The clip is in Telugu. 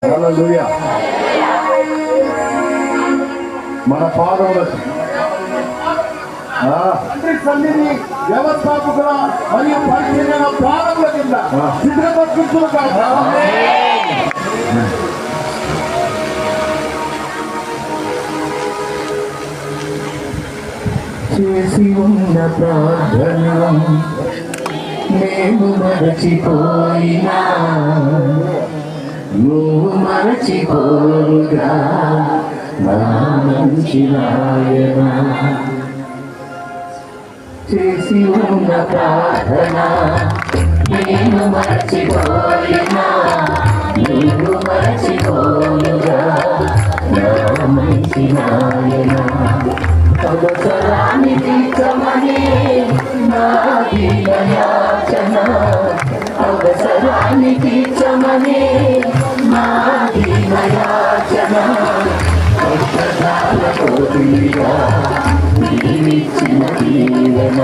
హల్లెలూయా. మన పాదముల తండ్రి సన్నిధి వ్యవస్థాపకుల మరియు పరిశీలన పాదముల కింద సిద్ధపరచుకును కాక. చేసి ఉన్న ప్రార్థన మేము మరచిపోయినా నువ్వు మరచిపోరుగా నా మంచి నాయన. చేసి ఉన్న ప్రార్థన నేను మరచిపోయినా నువ్వు మరచిపోరుగా నా మంచి నాయన. అవసరాన్ని తీర్చమని నా దీనయాచన, అవసరాన్ని తీర్చమని నా దీనయాచన. కష్టకాల కోటిగా నీవిచ్చిన దీవెన